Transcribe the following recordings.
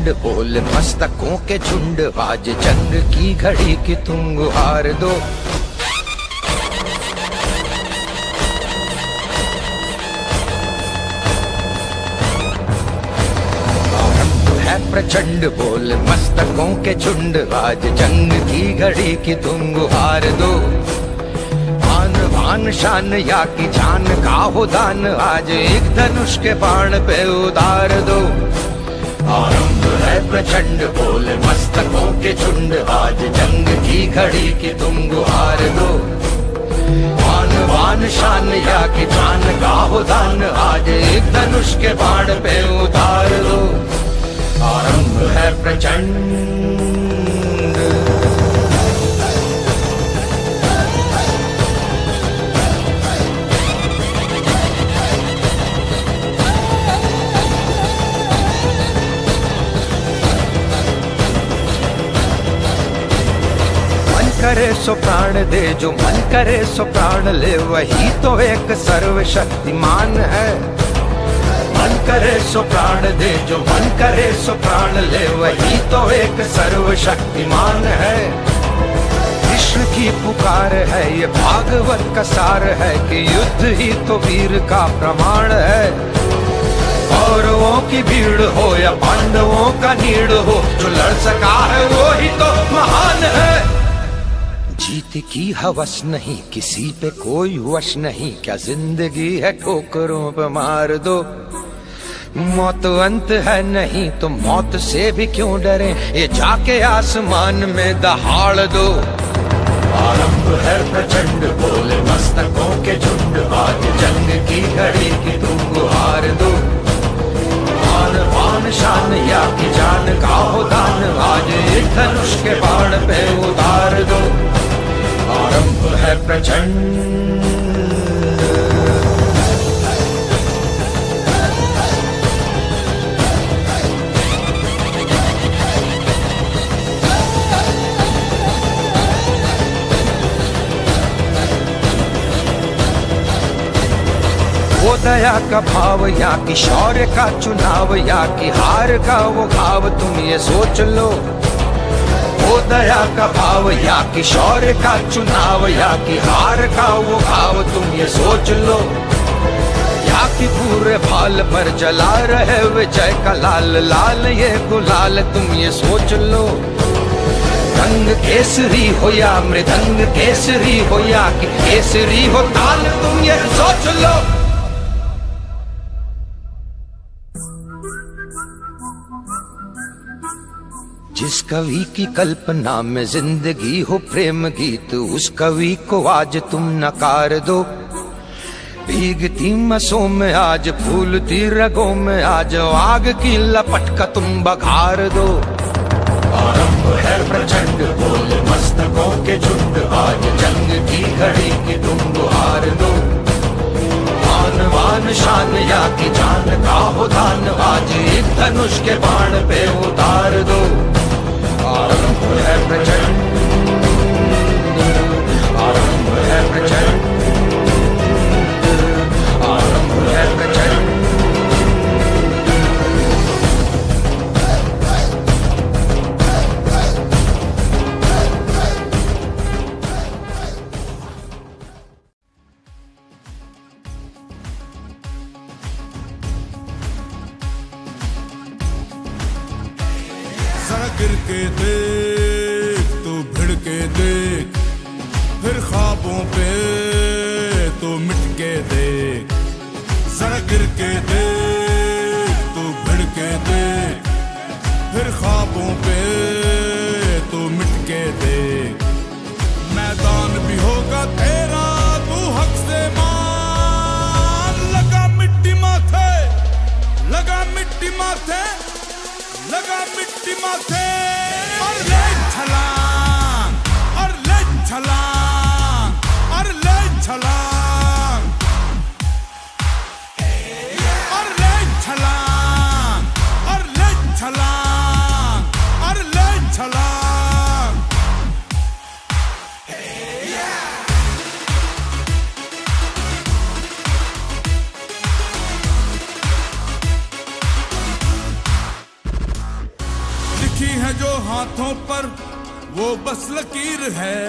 प्रचंड बोल मस्तकों के झुंड, आज जंग की घड़ी की तुम गुहार दो। प्रचंड बोल मस्तकों के झुंड, आज जंग की घड़ी की तुम गुहार दो। आन बान शान या की जान का हो दान, आज एक धनुष के बाण पे उतार दो। आरंभ है प्रचंड बोल मस्तकों के झुंड, आज जंग की घड़ी की तुम गुहार दो। आन बान शान या की जान का हो दान, आज एक धनुष के बाण पे उतार दो। आरंभ है प्रचंड। मन करे सो प्राण दे, जो मन करे सो प्राण ले, वही तो एक सर्वशक्तिमान है। मन करे सो प्राण दे, जो मन करे सो प्राण ले, वही तो एक सर्वशक्तिमान है। कृष्ण की पुकार है, ये भागवत का सार है, कि युद्ध ही तो वीर का प्रमाण है। कौरवों की भीड़ हो या पांडवों का नीड़ हो, जो लड़ सका है वो ही तो महान है। जीत की हवस नहीं, किसी पे कोई वश नहीं, क्या जिंदगी है ठोकरों पे मार दो। मौत अंत है नहीं तो मौत से भी क्यों डरे, ये जाके आसमान में दहाड़ दो। आरंभ है प्रचंड बोल मस्तकों के झुंड, आज जंग की घड़ी की तुम गुहार दो। आन बान शान या की जान का हो दान, आज एक धनुष के बाण पे उतार दो। आरंभ है प्रचंड। वो दया का भाव या कि शौर्य का चुनाव, या कि हार का वो भाव तुम ये सोच लो। वो दया का भाव या कि शौर्य का चुनाव, या कि हार का वो भाव तुम ये सोच लो। या कि पूरे भाल पर जला रहे विजय का लाल, लाल ये गुलाल तुम ये सोच लो। रंग केसरी हो या मृदंग केसरी हो, या कि केसरी हो ताल तुम ये सोच लो। जिस कवि की कल्पना में जिंदगी हो प्रेम गीत, उस कवि को आज तुम नकार दो। भीगती मसों में आज फूलती रगों में आज, आग की लपट का तुम बघार दो। आरंभ है प्रचंड बोल मस्तकों के झुंड, आज जंग की घड़ी की तुम गुहार दो। आन बान शान या की जान का हो दान, आज एक धनुष के बाण पे उतार दो। आरंभ है प्रचंड, आरंभ है प्रचंड, आरंभ है प्रचंड। गिर के देख तो भिड़ के देख, फिर ख्वाबों पे तो मिट के देख। जरा गिर के देख तो भिड़ के देख, फिर ख्वाबों पे तो मिट के देख। मैदान भी होगा तेरा तू हक से मान, लगा मिट्टी माथे, लगा मिट्टी माथे, लगा मिट्टी माथे। और ले छलांग, और ले छलांग, और ले छलांग, और ले छलांग, और ले छलांग, और ले छलांग। लिखी है जो हाथों पर वो बस लकीर है,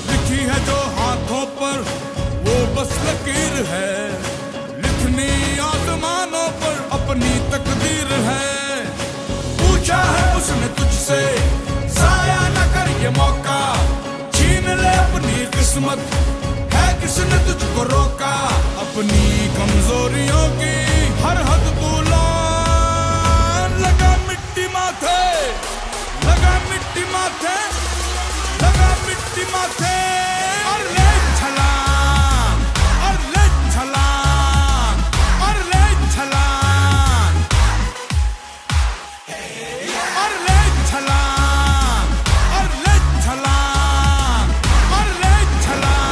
लिखी है जो हाथों पर वो बस लकीर है, लिखनी आसमानों पर अपनी तकदीर है। पूछा है उसने तुझसे जाया न कर ये मौका, छीन ले अपनी किस्मत, है किसने तुझको रोका। अपनी कमजोरियों की हर हद तू लान, लगा मिट्टी माथे, लगा मिट्टी माथे, लगा मिट्टी माथे। और ले छलांग, और ले छलांग, और ले छलांग, और ले छलांग, और ले छलांग, और ले छलांग।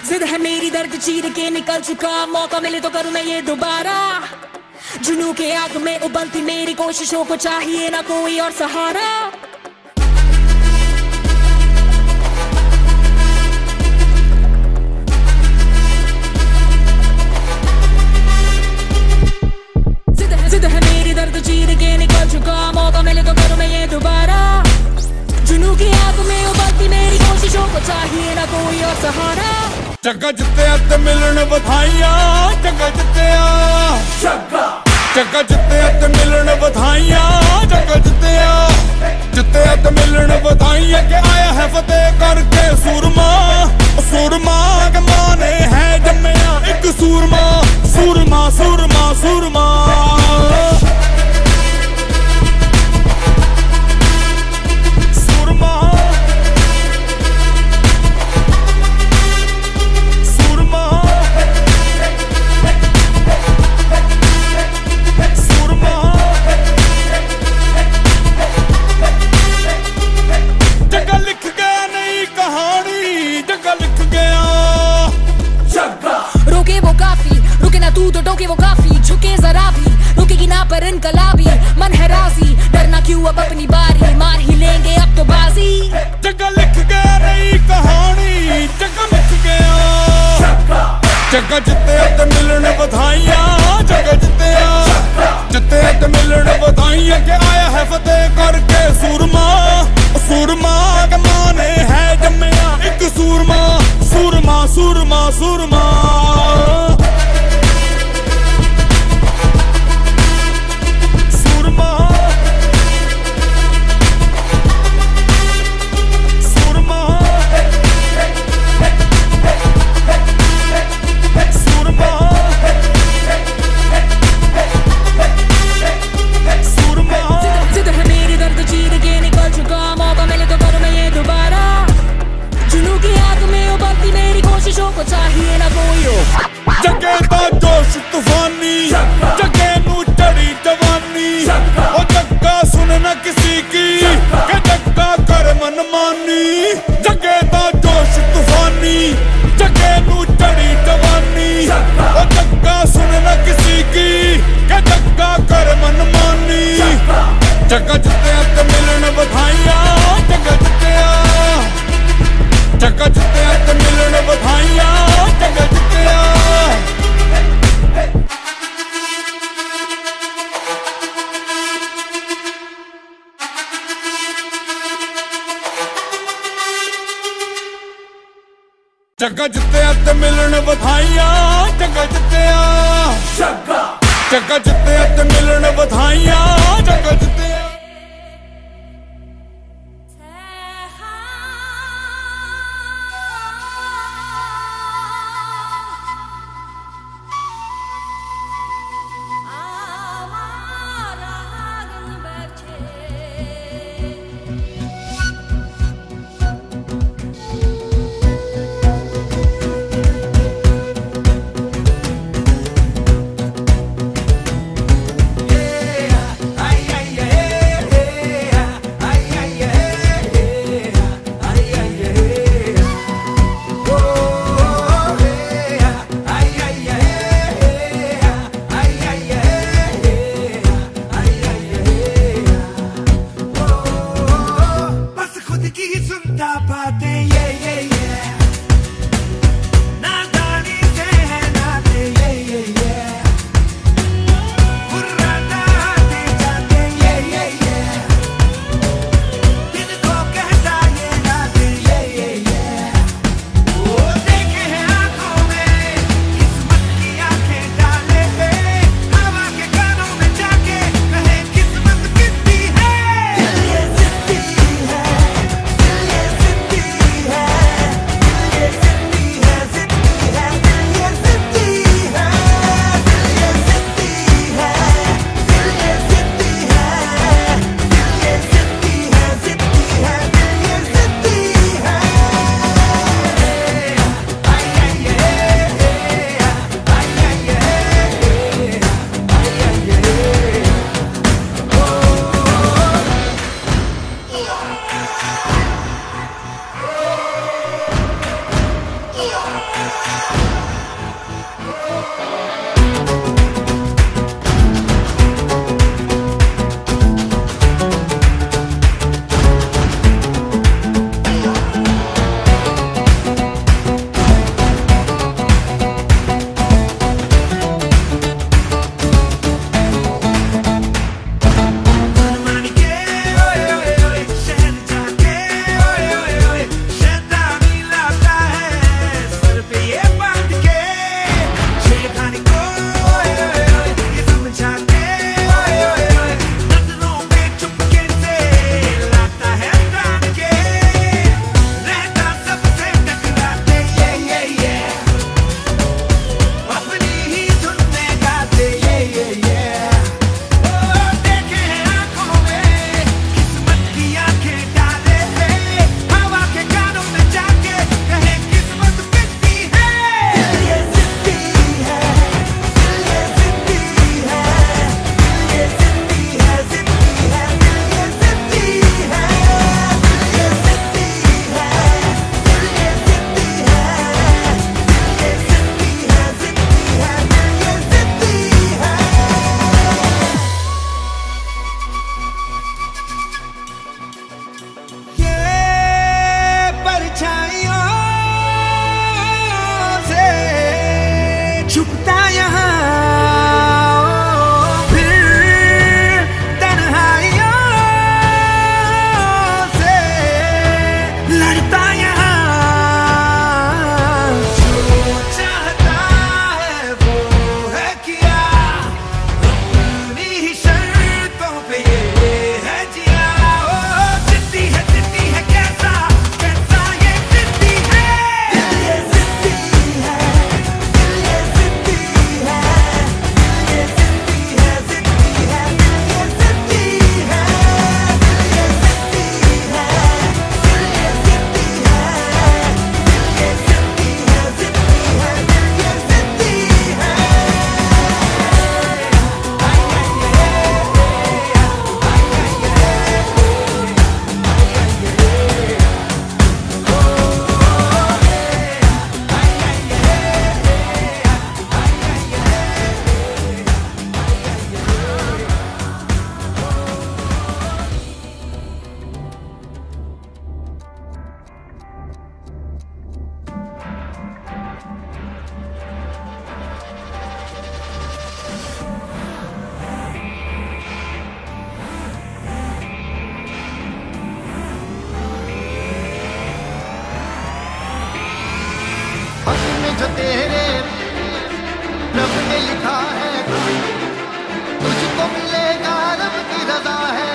जिद है मेरी दर्द चीर के निकल चुका, मौका मिले तो करूं मैं ये दोबारा। जुनू के आग में उबलती मेरी कोशिशों को चाहिए ना कोई और सहारा। जिद है मेरी दर्द चीर के निकल चुका, मौका मिले तो करूं मैं ये दोबारा। जुनू की आग में उबलती मेरी कोशिशों को चाहिए ना कोई और सहारा। जग्गा जित्ते ते मिलन बधाइयां, जग्गा जित्तिया, जग्गा जित्ते ते मिलन बधाइयां, जग्गा जित्तिया, जित्ते ते मिलन बधाइयां के आया है फतेह करके सूरमा। सूरमा के माने है जम्मिया एक सूरमा, सूरमा सूरमा सूरमा। तू तो टोके वो काफी, झुके जरा भी रुकेगी ना पर इनकलाबी। मन है राजी, डरना क्यों अब अपनी बारी, मार ही लेंगे अब तो बाजी। जगह लिख गया नई कहानी, जगह लिख गया। जगह जित्ते ते मिलन बधाइयां, जगह जित्तिया, जित्ते ते मिलन बधाइयां के आया है फतेह करके सूरमा। सूरमा के माने है जम्मिया एक सूरमा, सूरमा सूरमा सूरमा। को चाहिए ना कोई जगे दा जोश तूफानी, जगे नू चढ़ी जवानी। ओ जग्गा सुन न किसी की, के जग्गा कर मनमानी। जगे दा जोश तूफानी, जगे नू चढ़ी जवानी। ओ जग्गा सुन न किसी की, के जग्गा कर मनमानी। जग्गा जित्ते ते मिलन बधाइयां, जग्गा जित्तिया, जग्गा जित्ते ते मिलन बधाइयां, जग्गा जित्तिया। जग्गा जित्ते ते मिलन बधाइयां, जग्गा जित्तिया, जग्गा जित्ते ते मिलन बधाइयां, जग्गा जित्तिया। Yeah, ay, ay, ay, ay. सुनता बातें ये नादानी से है नाते ये बुर्राना आते जाते ये दिल को कहता ये नाते ये वो देखे हैं आंखों में किस्मत की आंखें डाले हवा के कानों में जाके कहे किस्मत कितनी है दिल ये जिद्दी है दिल ये जिद्दी है दिल ये जिद्दी है जिद्दी है दिल ये जिद्दी है दिल ये जिद्दी है दिल ये जिद्दी है दिल ये जिद्दी है जिद्दी है दिल ये जिद्दी है आई छुपता यहाँ फिर तन्हाइयों से लड़ता यहाँ जो चाहता है वो है किया अपनी ही शर्तों पे ये है जिया ओ जिद्दी है कैसा कैसा ये जिद्दी है दिल ये जिद्दी है दिल ये जिद्दी है दिल ये जिद्दी है जिद्दी है दिल ये जिद्दी है दिल ये जिद्दी है दिल ये जिद्दी है दिल ये जिद्दी है जिद्दी है दिल ये जिद्दी है में जो तेरे रब ने लिखा है तुझको मिलेगा रब की रजा है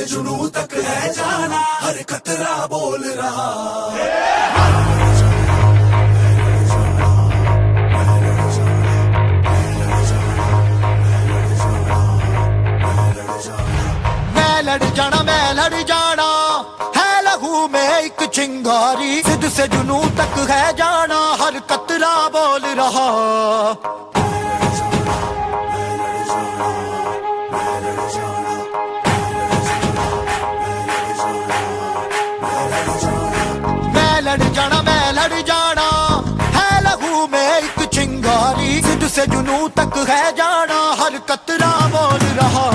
से जुनून तक है जाना, हर कतरा बोल रहा। मैं लड़ जाना है लहू में एक चिंगारी, जिद से जुनून तक है जाना, हर कतरा बोल रहा। मैं लड़ जाना है लहू में एक चिंगारी, जिद से जुनून तक है जाना, हर कतरा बोल रहा।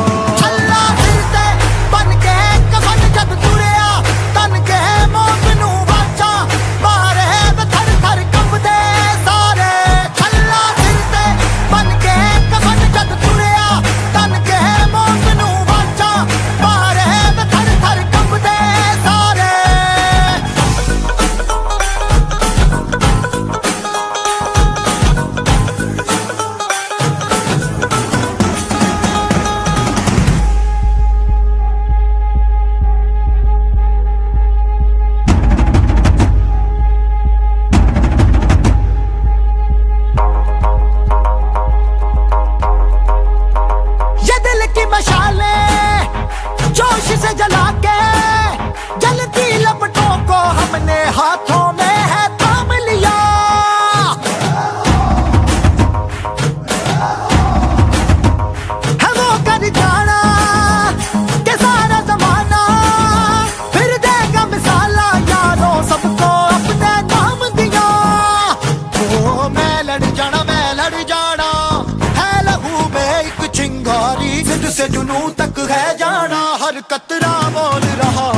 हाथों में है थाम लिया, है वो कर जाना के सारा जमाना, फिर देगा मिसाला यारों सबको अपने नाम दिया। ओ मैं लड़ जाना है लहू में एक चिंगारी, जिद से जुनून तक है जाना, हर कतरा बोल रहा।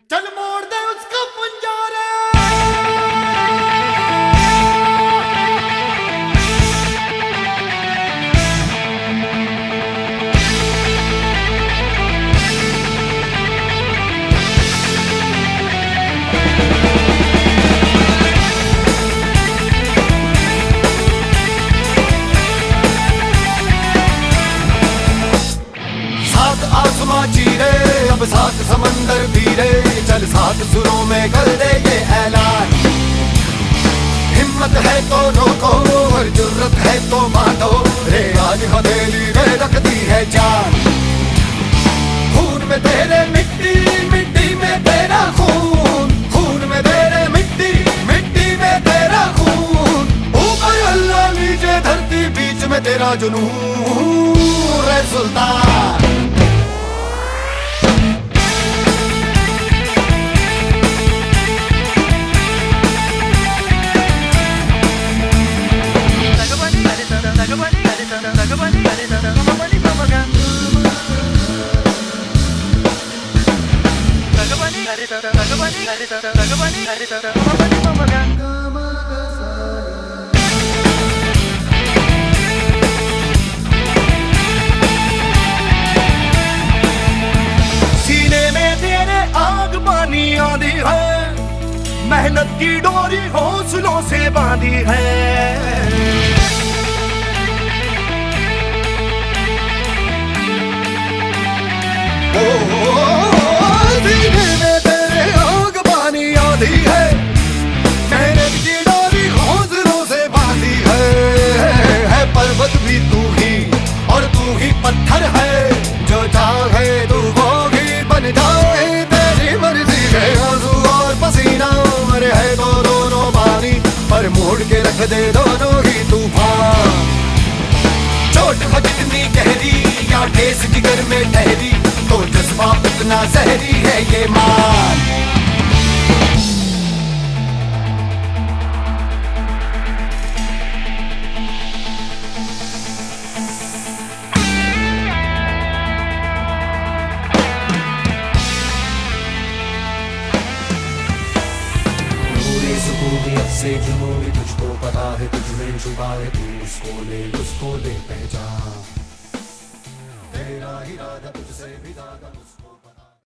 चल मोड़ दे उसका पंजारा। सात आसमां चीरे अब सात समंदर पीरे, चल सात सुरों में कर दे ये ऐलान। हिम्मत है तो रोको और जुर्रत है तो मानो, रे आज हथेली में रखती है जान। खून में तेरे मिट्टी, मिट्टी में तेरा खून, खून में तेरे मिट्टी, मिट्टी में तेरा खून। ऊपर अल्लाह नीचे धरती, बीच में तेरा जुनून रे सुल्तान। सीने में तेरे आग पानी आंधी है, मेहनत की डोरी हौसलों से बांधी है। सीने में तेरे आग पानी आंधी है, मेहनत की डोरी हौसलों से बांधी है। पर्वत भी तू ही और तू ही पत्थर है, जो चाहे तू वो ही बन जाए, तेरी मर्जी है। आंसू और पसीना है तो दोनों पानी, पर मोड़ के रख दे दोनों ही तूफान। चोट हो कितनी गहरी या ठेस जिगर में ठहरी, तो जज्बा उतना जहरी है ये मान। से जुनून तुझको पता है, तुझ में छुपा है, तू उसको ले पहचान। तेरा इरादा तुझसे भी ज्यादा